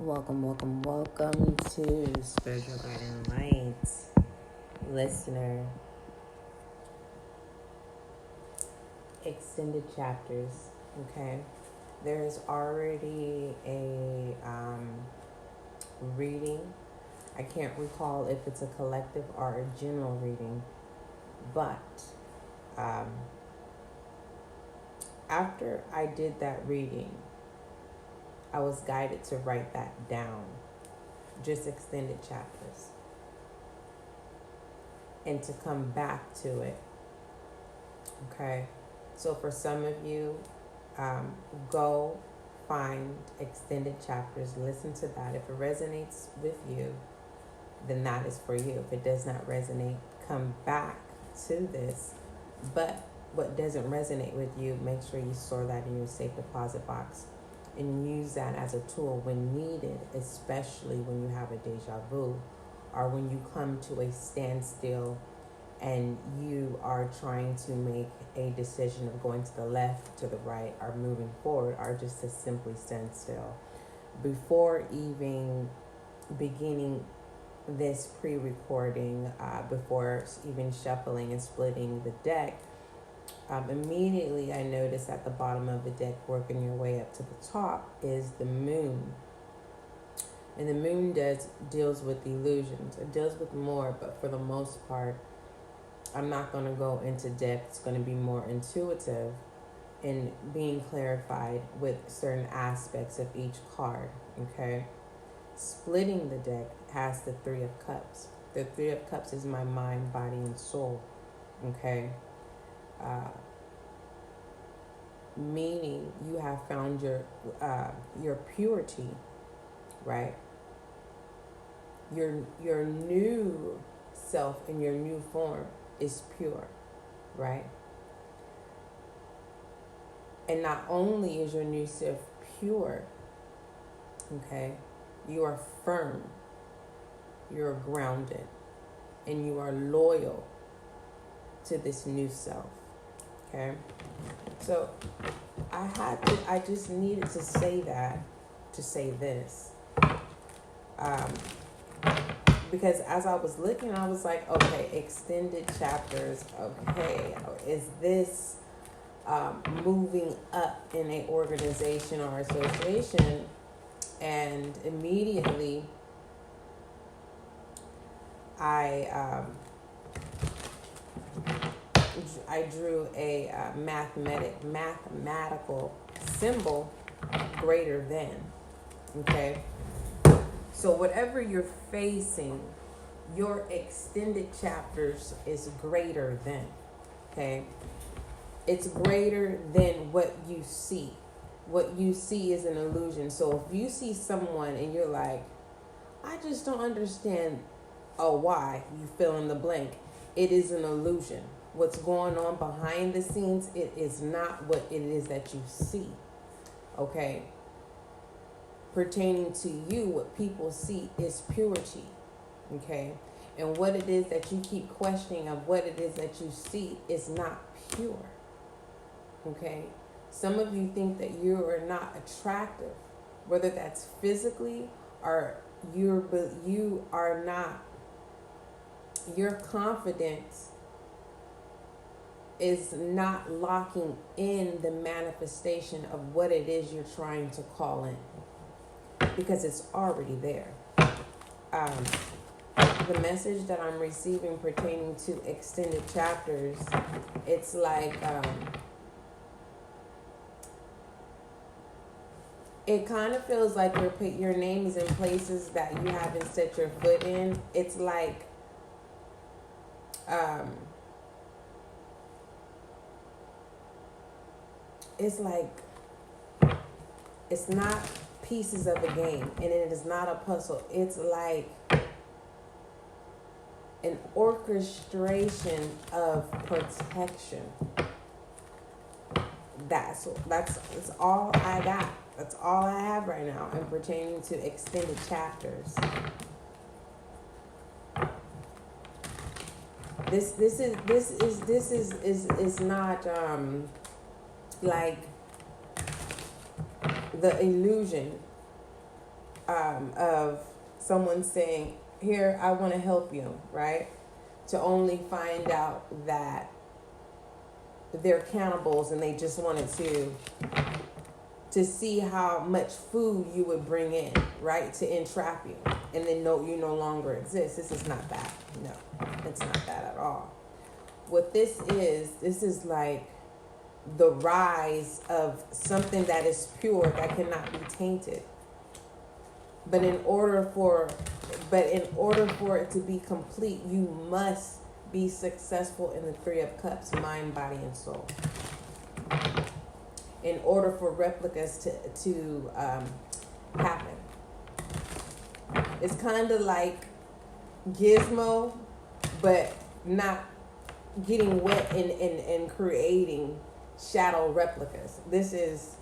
Welcome to Spiritual Guiding Lights, listener. Extended chapters, okay? There's already a reading. I can't recall if it's a collective or a general reading, but after I did that reading, I was guided to write that down, just extended chapters, and to come back to it. Okay, so for some of you, go find extended chapters, listen to that. If it resonates with you, then that is for you. If it does not resonate, come back to this. But what doesn't resonate with you, make sure you store that in your safe deposit box and use that as a tool when needed, especially when you have a deja vu or when you come to a standstill and you are trying to make a decision of going to the left, to the right, or moving forward, or just to simply stand still. Before even beginning this pre-recording, before even shuffling and splitting the deck, immediately I noticed at the bottom of the deck, working your way up to the top, is the moon. And the moon deals with illusions. It deals with more, but for the most part, I'm not going to go into depth. It's going to be more intuitive and being clarified with certain aspects of each card, okay? Splitting the deck has the Three of Cups. The Three of Cups is my mind, body, and soul, okay? Meaning you have found your purity, right? Your new self in your new form is pure, right? And not only is your new self pure, okay, you are firm, you're grounded, and you are loyal to this new self, okay? So I just needed to say that, to say this. Because as I was looking, I was like, okay, extended chapters, okay, is this moving up in an organization or association? And immediately I drew a mathematical symbol greater than, okay? So whatever you're facing, your extended chapters is greater than, okay? It's greater than what you see. What you see is an illusion. So if you see someone and you're like, I just don't understand why, you fill in the blank. It is an illusion. What's going on behind the scenes, it is not what it is that you see, okay? Pertaining to you, what people see is purity, okay? And what it is that you keep questioning of what it is that you see is not pure, okay? Some of you think that you are not attractive, whether that's physically or you are not. Your confidence is not locking in the manifestation of what it is you're trying to call in, because it's already there. The message that I'm receiving pertaining to extended chapters, it's like it kind of feels like your name is in places that you haven't set your foot in. It's like it's not pieces of a game, and it is not a puzzle. It's like an orchestration of protection. That's all I got. That's all I have right now, and pertaining to extended chapters. This is not like the illusion of someone saying, here, I want to help you, right? To only find out that they're cannibals and they just wanted to see how much food you would bring in, right? To entrap you. And then you no longer exist. This is not that. No, it's not that at all. What this is like the rise of something that is pure, that cannot be tainted. But in order for it to be complete, you must be successful in the Three of Cups, mind, body, and soul. In order for replicas to happen. It's kind of like Gizmo, but not getting wet and creating shadow replicas. This is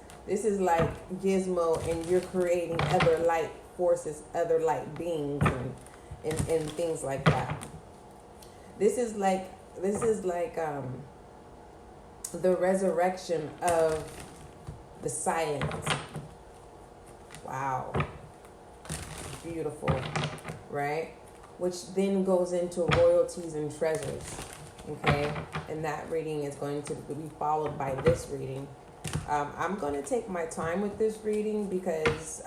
like Gizmo, and you're creating other light forces, other light beings, and things like that. This is like the resurrection of the silence. Wow. Beautiful, right? Which then goes into royalties and treasures. Okay? And that reading is going to be followed by this reading. I'm going to take my time with this reading because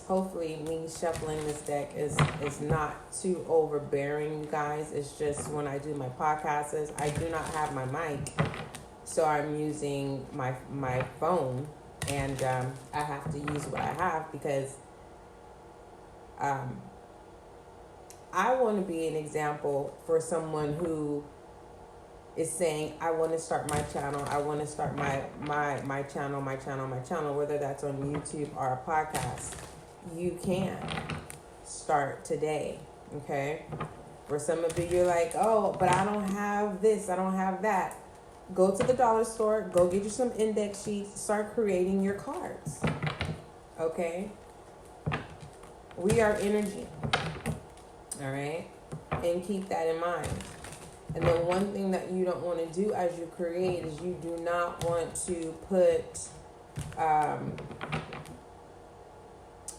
hopefully me shuffling this deck is not too overbearing, you guys. It's just when I do my podcasts, I do not have my mic. So I'm using my phone, and I have to use what I have because I want to be an example for someone who is saying, I want to start my channel. I want to start my channel, whether that's on YouTube or a podcast. You can start today, okay? For some of you, you're like, oh, but I don't have this, I don't have that. Go to the dollar store, go get you some index sheets, start creating your cards, okay? We are energy, all right? And keep that in mind. And the one thing that you don't want to do as you create is you do not want to put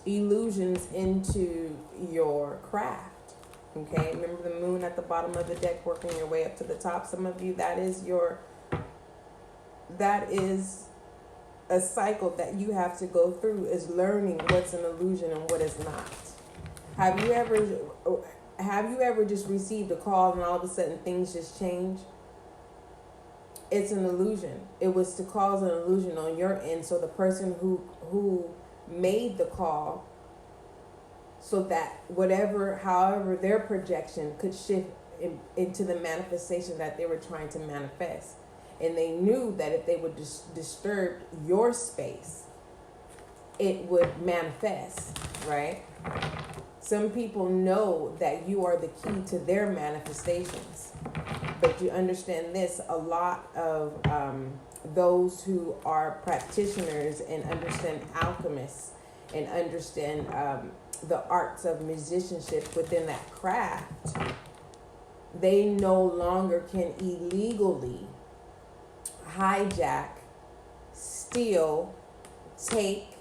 illusions into your craft. Okay, remember the moon at the bottom of the deck working your way up to the top. Some of you, that is a cycle that you have to go through, is learning what's an illusion and what is not. Have you ever just received a call and all of a sudden things just change? It's an illusion. It was to cause an illusion on your end, so the person who made the call, so that however their projection could shift into the manifestation that they were trying to manifest. And they knew that if they would disturb your space, it would manifest, right? Some people know that you are the key to their manifestations. But you understand this, a lot of those who are practitioners and understand alchemists and understand the arts of musicianship within that craft, they no longer can illegally hijack, steal, take,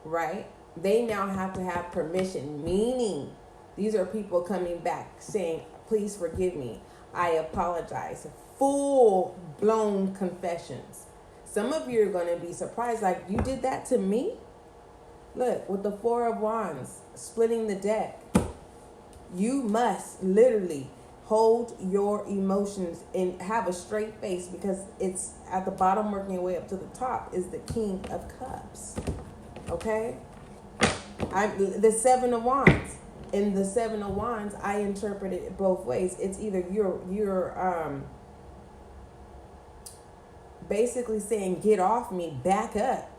right? They now have to have permission, meaning these are people coming back saying, please forgive me, I apologize. Full-blown confessions. Some of you are going to be surprised, like, you did that to me? Look, with the Four of Wands, splitting the deck, you must literally hold your emotions and have a straight face, because it's at the bottom working your way up to the top is the King of Cups. Okay? The Seven of Wands. In the Seven of Wands, I interpret it both ways. It's either you're basically saying, get off me, back up.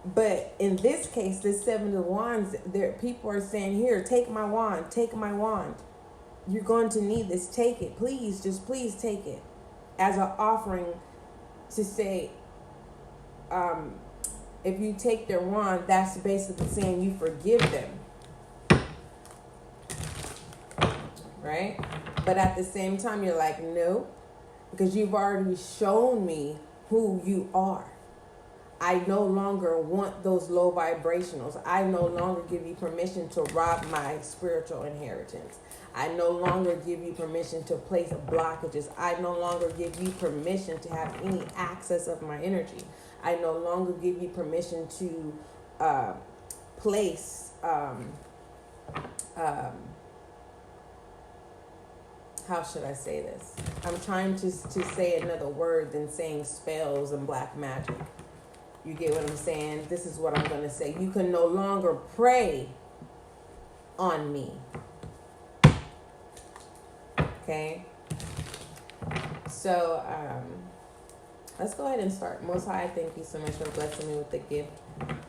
But in this case, the Seven of Wands, people are saying, here, take my wand, take my wand. You're going to need this, take it. Please, just please take it. As an offering to say, if you take their wand, that's basically saying you forgive them. Right? But at the same time, you're like, no, because you've already shown me who you are. I no longer want those low vibrationals. I no longer give you permission to rob my spiritual inheritance. I no longer give you permission to place blockages. I no longer give you permission to have any access of my energy. I no longer give you permission to place, how should I say this? I'm trying to say another word than saying spells and black magic. You get what I'm saying? This is what I'm going to say. You can no longer prey on me. Okay? So, let's go ahead and start. Most High, thank you so much for blessing me with the gift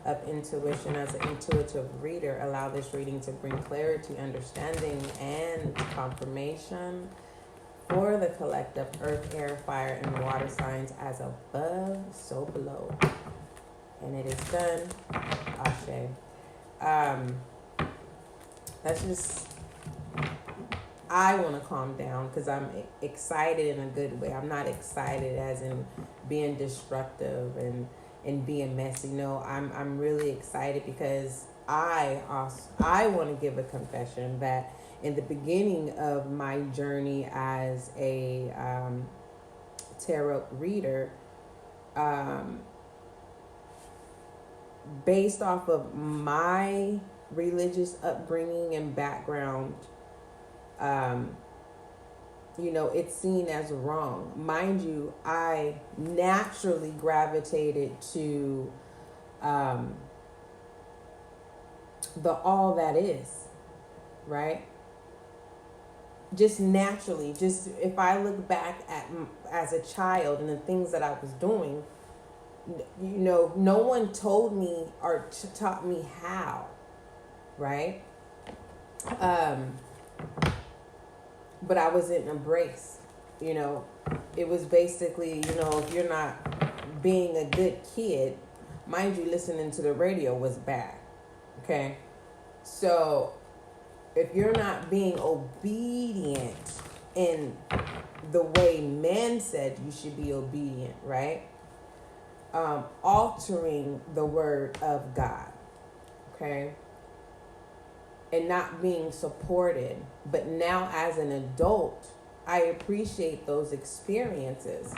of intuition. As an intuitive reader, allow this reading to bring clarity, understanding, and confirmation for the collective earth, air, fire, and water signs, as above, so below. And it is done. Ashe. That's just, I want to calm down because I'm excited in a good way. I'm not excited as in being destructive and being messy. No, I'm really excited because I want to give a confession that in the beginning of my journey as a tarot reader, based off of my religious upbringing and background, it's seen as wrong. Mind you, I naturally gravitated to the all that is, right? Just naturally, just if I look back at as a child and the things that I was doing, no one told me or taught me how, right? But I was in embrace, it was basically, if you're not being a good kid, mind you, listening to the radio was bad. Okay. So if you're not being obedient in the way man said you should be obedient, right? Altering the word of God, okay? And not being supported. But now as an adult, I appreciate those experiences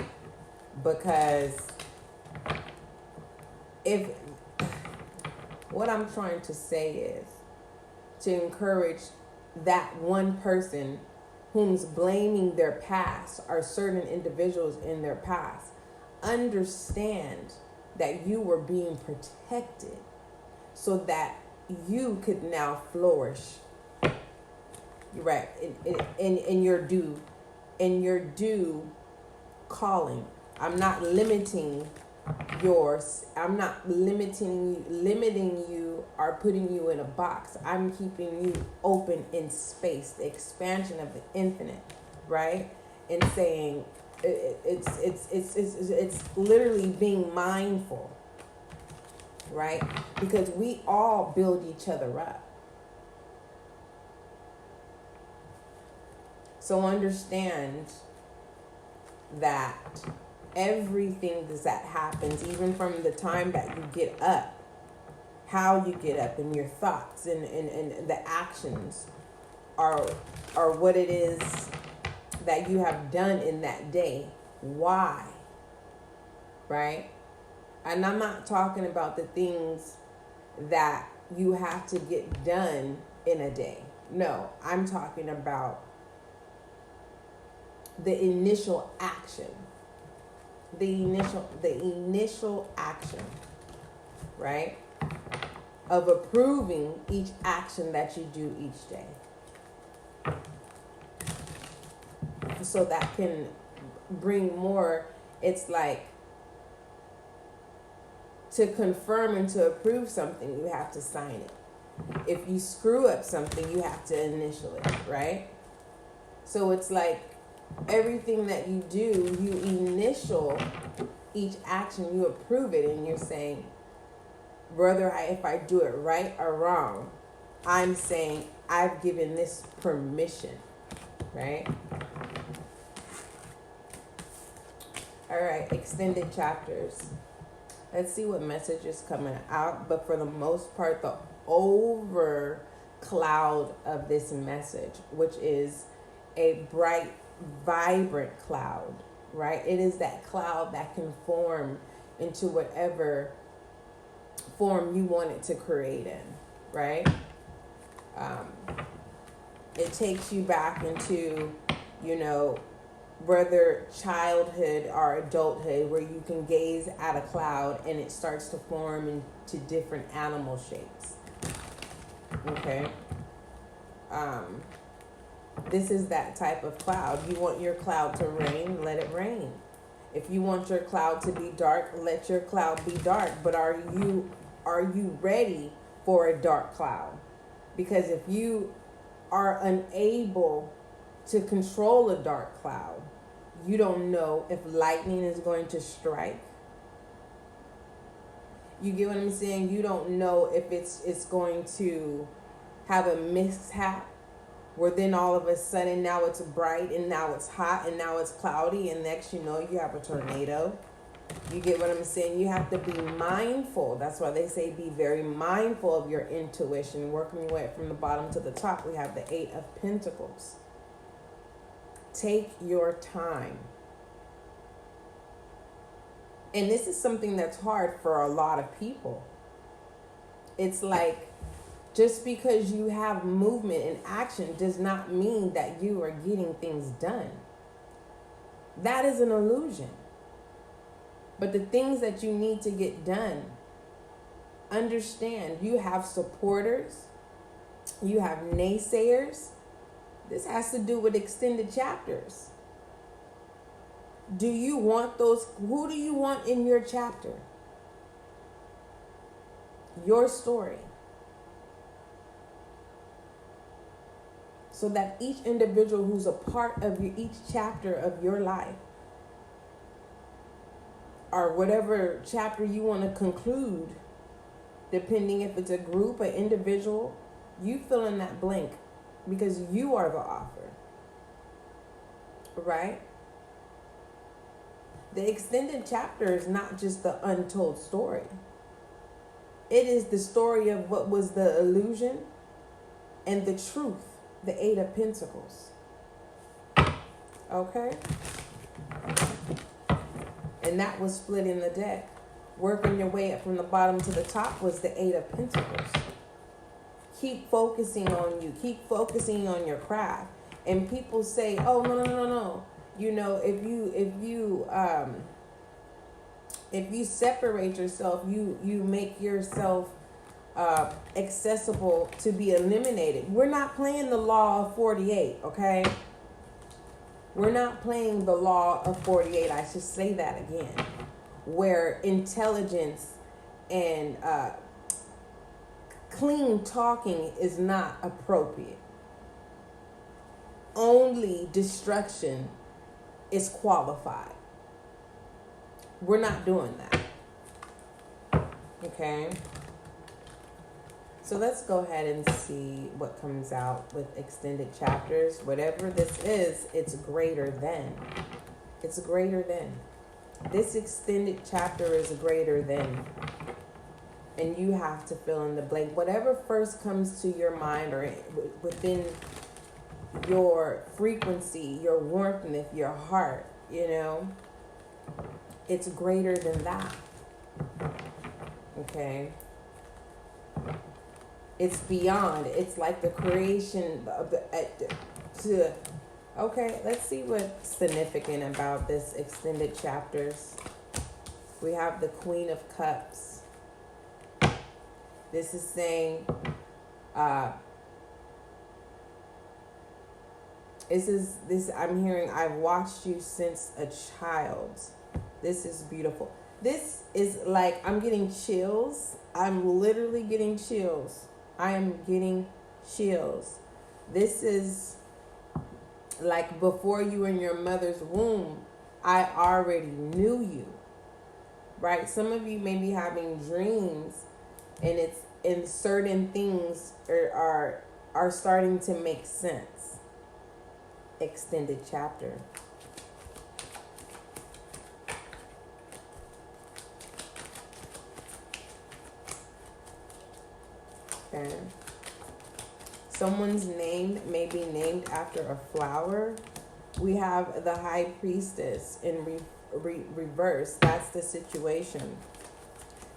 because what I'm trying to say is to encourage that one person whom's blaming their past or certain individuals in their past. Understand that you were being protected so that you could now flourish, right, in your due calling. I'm not limiting yours. I'm not limiting you or putting you in a box. I'm keeping you open in space, the expansion of the infinite, right? And saying it's literally being mindful, right? Because we all build each other up. So understand that everything that happens, even from the time that you get up, how you get up and your thoughts and the actions are what it is that you have done in that day. Why? Right? And I'm not talking about the things that you have to get done in a day. No, I'm talking about the initial action. The initial action, right? Of approving each action that you do each day. So that can bring more, it's like, to confirm and to approve something, you have to sign it. If you screw up something, you have to initial it, right? So it's like everything that you do, you initial each action, you approve it, and you're saying, whether if I do it right or wrong, I'm saying I've given this permission, right? All right, extended chapters. Let's see what message is coming out. But for the most part, the over cloud of this message, which is a bright, vibrant cloud, right? It is that cloud that can form into whatever form you want it to create in, right? It takes you back into, whether childhood or adulthood, where you can gaze at a cloud and it starts to form into different animal shapes. Okay. This is that type of cloud. You want your cloud to rain, let it rain. If you want your cloud to be dark, let your cloud be dark. But are you ready for a dark cloud? Because if you are unable to control a dark cloud, you don't know if lightning is going to strike. You get what I'm saying? You don't know if it's going to have a mishap where then all of a sudden now it's bright and now it's hot and now it's cloudy and next you know you have a tornado. You get what I'm saying? You have to be mindful. That's why they say be very mindful of your intuition. Working your way from the bottom to the top, we have the 8 of Pentacles. Take your time. And this is something that's hard for a lot of people. It's like, just because you have movement and action does not mean that you are getting things done. That is an illusion. But the things that you need to get done, understand you have supporters, you have naysayers. This has to do with extended chapters. Do you want those? Who do you want in your chapter? Your story. So that each individual who's a part of each chapter of your life, or whatever chapter you want to conclude, depending if it's a group, an individual, you fill in that blank because you are the author, right? The extended chapter is not just the untold story. It is the story of what was the illusion and the truth, the 8 of Pentacles. Okay? And that was split in the deck. Working your way up from the bottom to the top was the 8 of Pentacles. Keep focusing on you. Keep focusing on your craft. And people say, oh, no. You know, if you separate yourself, you make yourself accessible to be eliminated. We're not playing the law of 48, okay? We're not playing the law of 48. I should say that again. Where intelligence and clean talking is not appropriate. Only destruction is qualified. We're not doing that. Okay? So let's go ahead and see what comes out with extended chapters. Whatever this is, it's greater than. It's greater than. This extended chapter is greater than. And you have to fill in the blank. Whatever first comes to your mind or within your frequency, your warmth, your heart, it's greater than that. Okay? It's beyond. It's like the creation of the okay, let's see what's significant about this extended chapters. We have the Queen of Cups. This is saying this I'm hearing, I've watched you since a child. This is beautiful. This is like, I'm getting chills. I'm literally getting chills. I am getting chills. This is like before you were in your mother's womb, I already knew you, right? Some of you may be having dreams and it's in certain things are starting to make sense. Extended chapter. Okay. Someone's name may be named after a flower. We have the high priestess in reverse. That's the situation.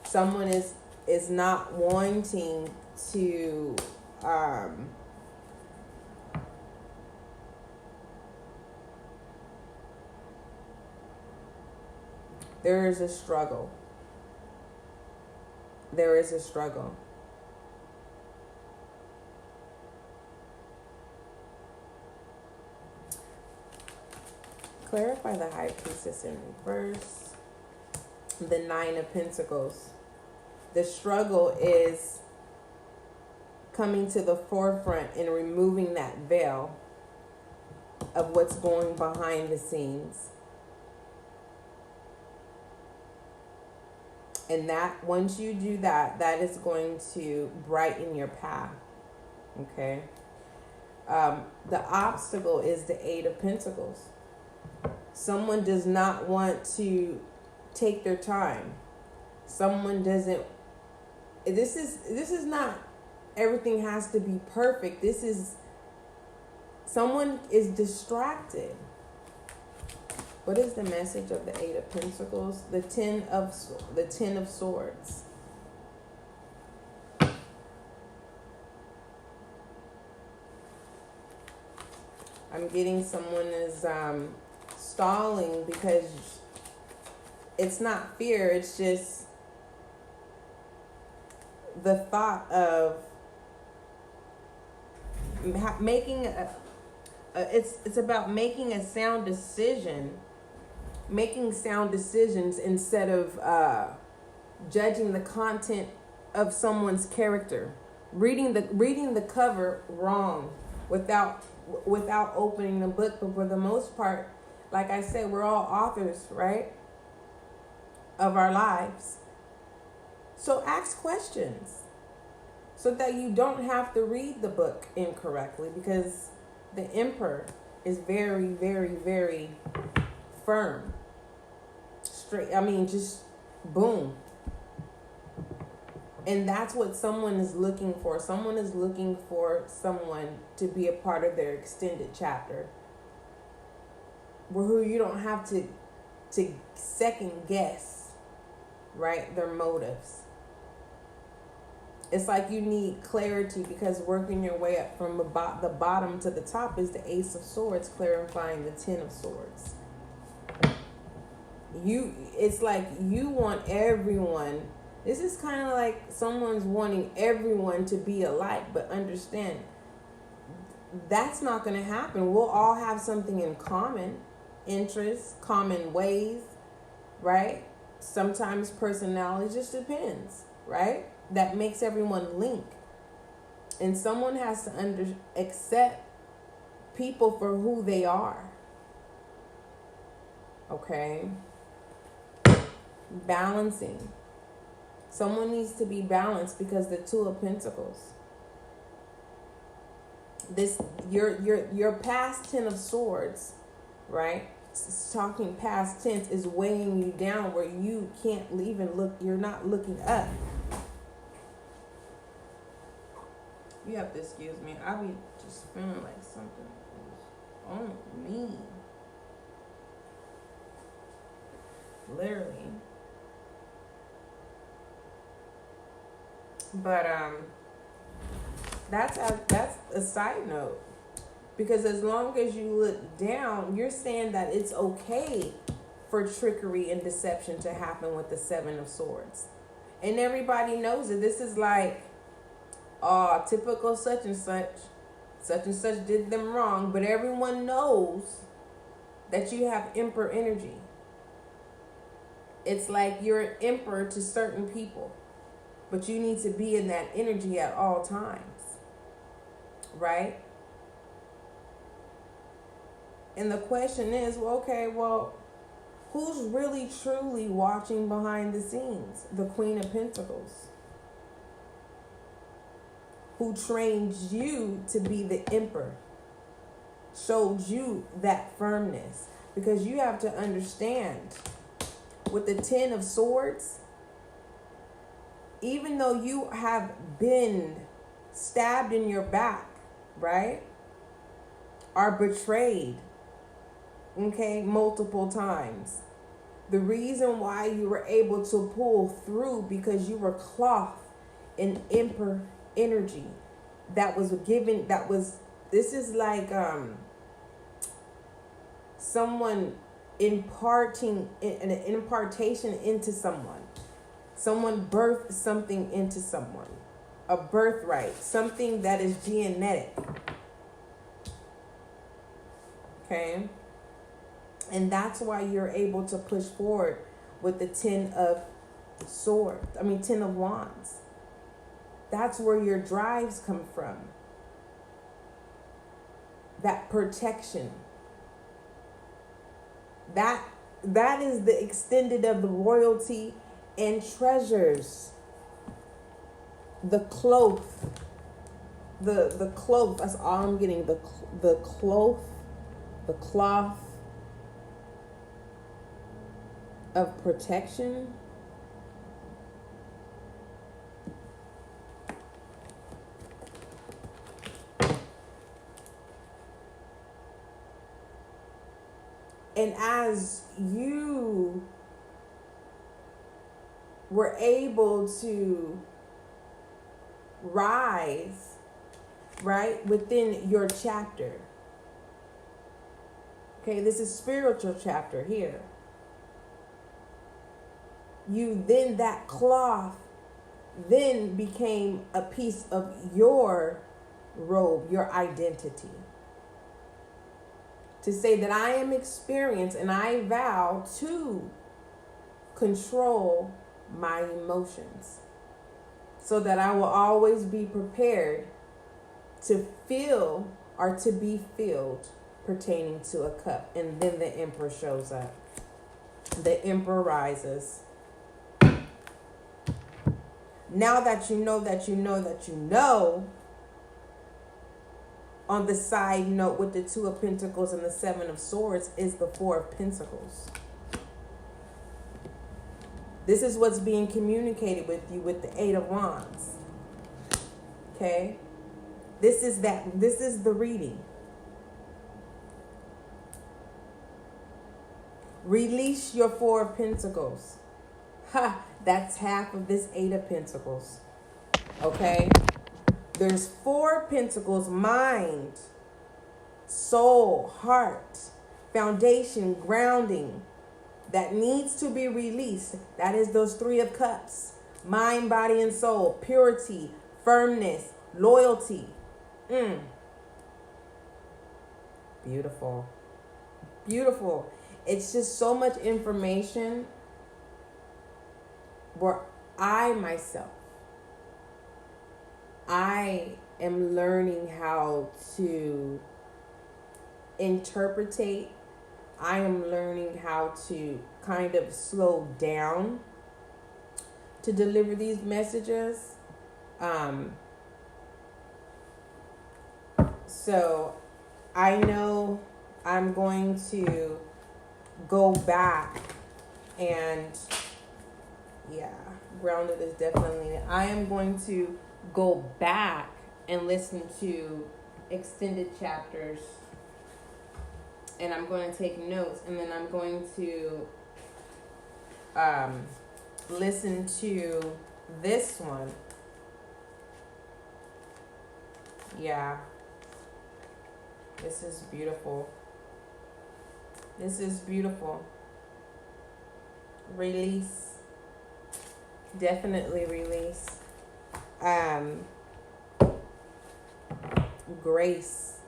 Someone is not wanting to there is a struggle. There is a struggle. Clarify the high priestess in reverse. The 9 of Pentacles. The struggle is coming to the forefront and removing that veil of what's going behind the scenes. And that, once you do that, that is going to brighten your path. Okay. The obstacle is the 8 of Pentacles. Someone does not want to take their time. Someone doesn't. This is not everything has to be perfect. This is someone is distracted. What is the message of the 8 of Pentacles? The 10 of Swords. I'm getting someone is stalling because it's not fear. It's just the thought of making it's about making a sound decision. Making sound decisions instead of judging the content of someone's character, reading the cover wrong without opening the book. But for the most part, like I said, we're all authors, right, of our lives. So ask questions so that you don't have to read the book incorrectly, because the Emperor is very, very, very firm. Straight, I mean, just boom. And that's what someone is looking for. Someone is looking for someone to be a part of their extended chapter, who you don't have to second guess, right, their motives. It's like you need clarity, because working your way up from the bottom to the top is the Ace of Swords, clarifying the 10 of Swords. It's like you want everyone. This is kind of like someone's wanting everyone to be alike, but understand that's not going to happen. We'll all have something in common, interests, common ways, right? Sometimes personality, just depends, right? That makes everyone link. And someone has to accept people for who they are. Okay? Balancing. Someone needs to be balanced, because the 2 of Pentacles. This your past 10 of Swords, right? It's talking past tense, is weighing you down where you can't even look. You're not looking up. You have to excuse me. I be just feeling like something is on me. Literally. But that's a side note, because as long as you look down, you're saying that it's okay for trickery and deception to happen with the 7 of Swords, and everybody knows it. This is like, oh, typical such and such did them wrong, but everyone knows that you have Emperor energy. It's like you're an emperor to certain people, but you need to be in that energy at all times, right? And the question is, who's really truly watching behind the scenes? The Queen of Pentacles, who trained you to be the emperor, showed you that firmness. Because you have to understand, with the 10 of Swords, even though you have been stabbed in your back, right? Are betrayed, okay, multiple times. The reason why you were able to pull through because you were clothed in emperor energy that was given, this is like someone imparting an impartation into someone. Someone birthed something into someone. A birthright, something that is genetic. Okay? And that's why you're able to push forward with the 10 of Wands. That's where your drives come from. That protection. That is the extended of the royalty and treasures. The cloth. The cloth, that's all I'm getting. The cloth, the cloth of protection. And as you were able to rise, right, within your chapter. Okay, this is spiritual chapter here. That cloth then became a piece of your robe, your identity. To say that I am experienced and I vow to control my emotions so that I will always be prepared to feel or to be filled pertaining to a cup. And then the Emperor shows up. The Emperor rises. Now that you know, on the side note with the 2 of Pentacles and the 7 of Swords is the 4 of Pentacles. This is what's being communicated with you with the 8 of Wands. Okay? This is the reading. Release your 4 of Pentacles. Ha! That's half of this 8 of Pentacles. Okay? There's 4 Pentacles: mind, soul, heart, foundation, grounding that needs to be released. That is those 3 of Cups: mind, body, and soul, purity, firmness, loyalty. Beautiful. Beautiful. It's just so much information where I am learning how to interpretate. I am learning how to kind of slow down to deliver these messages. So I know I'm going to go back and grounded is definitely, I am going to go back and listen to extended chapters, and I'm going to take notes, and then I'm going to listen to this one. This is beautiful. This is beautiful. Release. Definitely release. Grace,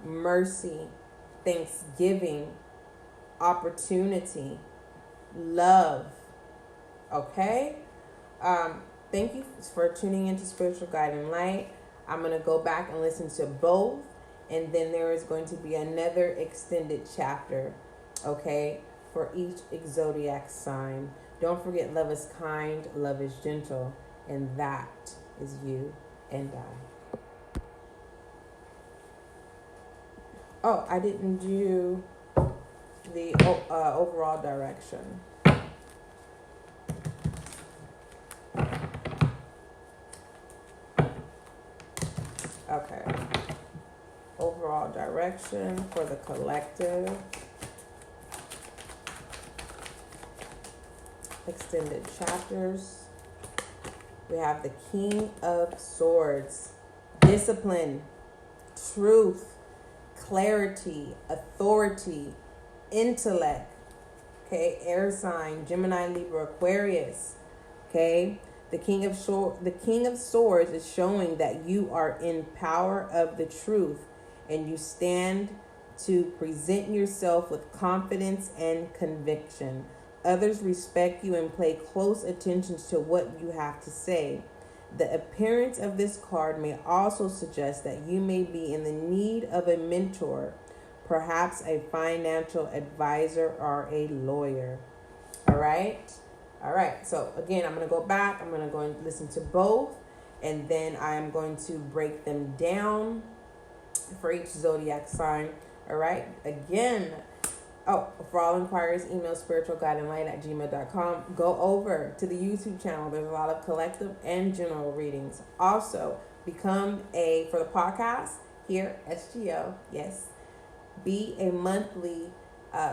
mercy, thanksgiving, opportunity, love. Okay? Thank you for tuning into Spiritual Guide and Light. I'm going to go back and listen to both, and then there is going to be another extended chapter, okay, for each zodiac sign. Don't forget, love is kind, love is gentle, and that is you and I. Oh, I didn't do the overall direction. Okay. Overall direction for the collective. Extended chapters. We have the King of Swords. Discipline, truth, clarity, authority, intellect. Okay, air sign, Gemini, Libra, Aquarius. Okay, the King of Swords is showing that you are in power of the truth, and you stand to present yourself with confidence and conviction. Others respect you and pay close attention to what you have to say. The appearance of this card may also suggest that you may be in the need of a mentor, perhaps a financial advisor or a lawyer. All right. So again, I'm going to go back. I'm going to go and listen to both, and then I'm going to break them down for each zodiac sign. All right. Again, for all inquiries, email spiritualguideandlight@gmail.com. Go over to the YouTube channel. There's a lot of collective and general readings. Also, become for the podcast here, SGL, yes, be a monthly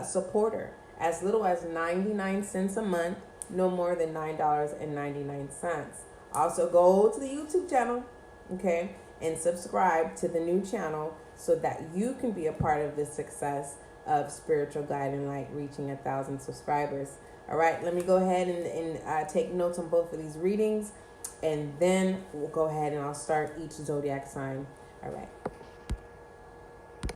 supporter. As little as 99 cents a month, no more than $9.99. Also, go to the YouTube channel, okay, and subscribe to the new channel so that you can be a part of the success of Spiritual Guide and Light reaching 1,000 subscribers. All right, let me go ahead and take notes on both of these readings, and then we'll go ahead and I'll start each zodiac sign. All right.